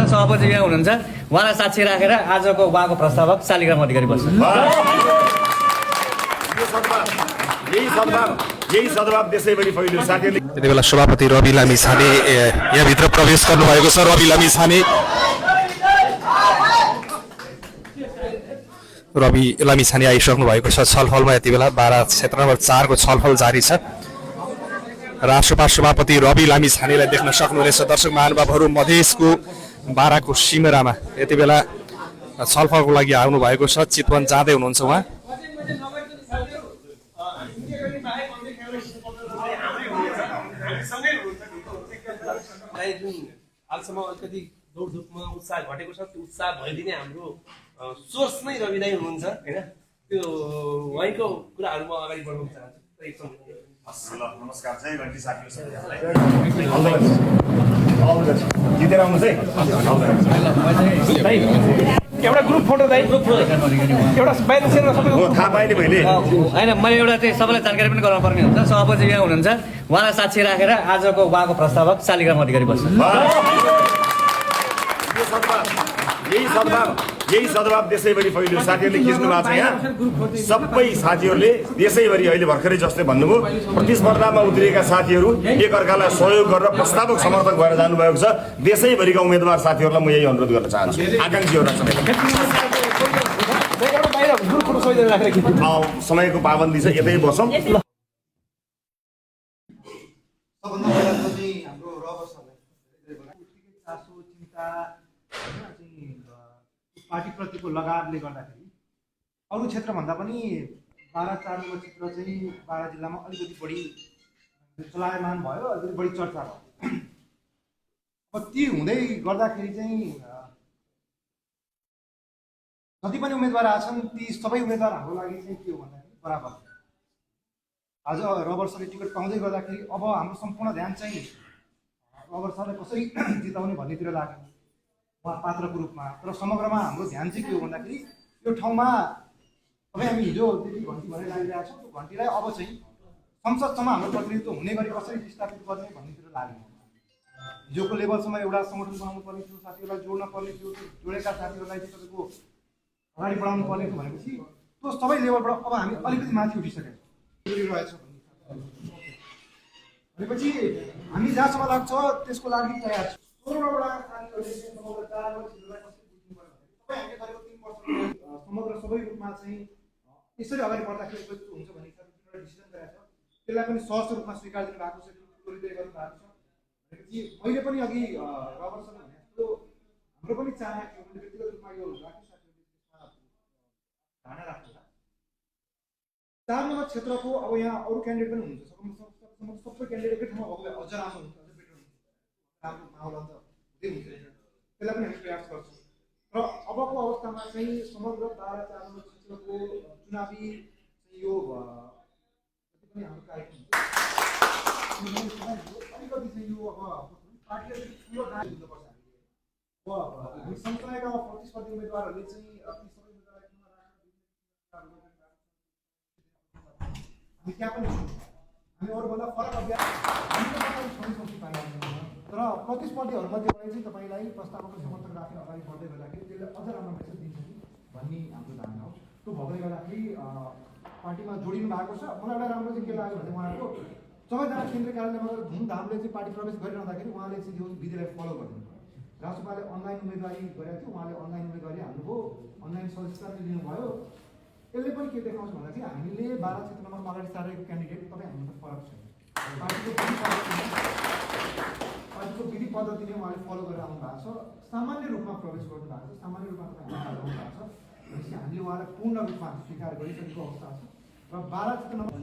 सभापति यहाँ हुनुहुन्छ, उहाँलाई साक्षी राखेर आजको उहाँको प्रस्तावक शालिग्राम अधिकारी बस्छ। यही सद्भाव देशैभरि फैलियो। साथीहरूले त्यति बेला सभापति रवि लामिछाने यहाँभित्र प्रवेश गर्नुभएको छ। रवि लामिछाने आइसक्नु भएको छ। छलफलमा यति बेला 12 क्षेत्र नम्बर 4 को छलफल जारी छ। राष्ट्रपा सभापति रवि लामिछानेलाई देख्न सक्नुहुनेछ। दर्शक महानुभावहरू, मधेसको 12 को सिमरामा यति बेला छलफलको लागि आउनु भएको छ। चितवन जाँदै हुनुहुन्छ उहाँ। हालसम्म अलिकति दौडधुपमा उत्साह घटेको छ, त्यो उत्साह भइदिने हाम्रो सोर्स नै रवि दाइ हुनुहुन्छ हैन। त्यो उहाँको कुराहरू म अगाडि बढाउन चाहन्छु। नमस्कार चाहिँ घन्टी साथीहरू सबैलाई जितेर आउनुहोस् है। एउटा ग्रुप फोटो दाइ, एउटा बाहिर सेयर सबैको थाहा पाएन मैले होइन, मैले एउटा चाहिँ सबैलाई जानकारी पनि गराउनु पर्ने हुन्छ। सभापति यहाँ हुनुहुन्छ, उहाँलाई साक्षी राखेर आजको उहाँको प्रस्तावक शालिग्राम अधिकारी बस्छ। यही सद्भाव देशैभरि फैलियो। साथीहरूले खिच्नु भएको छ यहाँ। सबै साथीहरूले देशैभरि अहिले भर्खरै जस्तै भन्नुभयो, प्रतिस्पर्धामा उत्रिएका साथीहरू एकअर्कालाई सहयोग गरेर प्रस्तावक समर्थक भएर जानुभएको छ। देशैभरिका उम्मेदवार साथीहरूलाई म यही अनुरोध गर्न चाहन्छु, आकांक्षीहरूलाई सबै। समयको पाबन्दी छ, यतै बसौँ। सबभन्दा पहिला चाहिँ हाम्रो रबर सरलाई चासो, चिन्ता पार्टीप्रतिको लगावले गर्दाखेरि अरू क्षेत्रभन्दा पनि 12-4 नम्बर क्षेत्र चाहिँ बारा जिल्लामा अलिकति बढी चलायमान भयो, अलिकति बढी चर्चा भयो। अब ती हुँदै गर्दाखेरि चाहिँ जति पनि उम्मेदवार आछन् ती सबै उम्मेदवार हाम्रो लागि चाहिँ के हो भन्दाखेरि बराबर। आज रबर सरले टिकट पाउँदै गर्दाखेरि अब हाम्रो सम्पूर्ण ध्यान चाहिँ रबर सरलाई कसरी जिताउने भन्नेतिर लाग्यो, उहाँ पात्रको रूपमा। तर समग्रमा हाम्रो ध्यान चाहिँ के हो भन्दाखेरि यो ठाउँमा तपाईँ हामी हिजो त्यति घन्टी भनेर लागिरहेको छौँ, त्यो घन्टीलाई अब चाहिँ संसदसम्म हाम्रो प्रतिनिधित्व हुने गरी कसरी स्थापित गर्ने भन्नेतिर लाग्यो। हिजोको लेभलसम्म एउटा सङ्गठन बनाउनु पर्ने थियो, साथीहरूलाई जोड्न पर्ने थियो, जोडेका साथीहरूलाई चाहिँ तपाईँको अगाडि बढाउनु पर्ने थियो भनेपछि त्यो सबै लेभलबाट अब हामी अलिकति माथि उठिसकेका छौँ रहेछ भनेपछि हामी जहाँसम्म लाग्छ त्यसको लागि तयार छौँ। 16वटा साथीहरूले चाहिँ समग्र 4 क्षेत्रलाई कसरी बुझ्नु पर्यो भने हामीले गरेको 3 वर्ष समग्र सबै रूपमा चाहिँ यसरी अगाडि बढ्दाखेरि उपयुक्त हुन्छ भन्ने हिसाबले डिसिजन गरेको छ। त्यसलाई पनि सहज रूपमा स्वीकार दिनु भएको छ, गरिँदै गर्नु भएको छ। भनेपछि मैले पनि अघि रबरसँग भने जस्तो हाम्रो पनि चाहना के हो भने व्यक्तिगत रूपमा यो राख्ने साथीहरूले धारणा राख्नु 4 नम्बर क्षेत्रको अब यहाँ अरू क्यान्डिडेट पनि हुन्छ, सबै क्यान्डिडेट एकै ठाउँमा भएको अझ राम्रो हुन्छ, अझ बेटर हुन्छ, राम्रो माहौल अन्त हुँदै हुन्छ। त्यसलाई पनि हामी प्रयास गर्छौँ। र अबको अवस्थामा चाहिँ समग्र 12-4 नम्बर क्षेत्रको चुनावी यो जति पनि हाम्रो कार्यक्रम अलिकति चाहिँ यो अब पार्टीले ठुलो गाडी हुनुपर्छ। हामी सँगसँगैका प्रतिस्पर्धी उम्मेदवारहरूले चाहिँ ती सबै उम्मेदवारलाई टिममा राखेर हामी त्यहाँ पनि हामी अरूभन्दा फरक अभ्यास तर प्रतिस्पर्धीहरूमध्येबाट चाहिँ तपाईँलाई प्रस्तावको समर्थन राखेर अगाडि बढ्दै गर्दाखेरि त्यसले अझ राम्रो मेसेज दिन्छ कि भन्ने हाम्रो धारणा हो। त्यो भएकोले गर्दाखेरि पार्टीमा जोडिनु भएको छ। मलाई एउटा राम्रो चाहिँ के लाग्यो भने उहाँहरूको सबैजना केन्द्रीय कार्यालयमा धुमधामले चाहिँ पार्टी प्रवेश गरिरहँदाखेरि उहाँले चाहिँ यो विधिलाई फलो गरिदिनु भयो। राष्ट्रपाले अनलाइन उम्मेदवारी गरेको थियो, उहाँले अनलाइन उम्मेदवारी हाल्नुभयो, अनलाइन सदस्यता लिनुभयो। यसले पनि के देखाउँछ भन्दाखेरि हामीले 12 क्षेत्र नम्बरमा अगाडि सारेको क्यान्डिडेट तपाईँ हामीभन्दा फरक छ। पार्टीको विधि पद्धतिले उहाँले फलो गरेर आउनु भएको छ, सामान्य रूपमा प्रवेश गर्नु भएको छ, सामान्य रूपमा तपाईँ हामीलाई आउनु भएको छ। भनेपछि हामीले उहाँलाई पूर्ण रूपमा स्वीकार गरिसकेको अवस्था छ। र 12 क्षेत्र नम्बर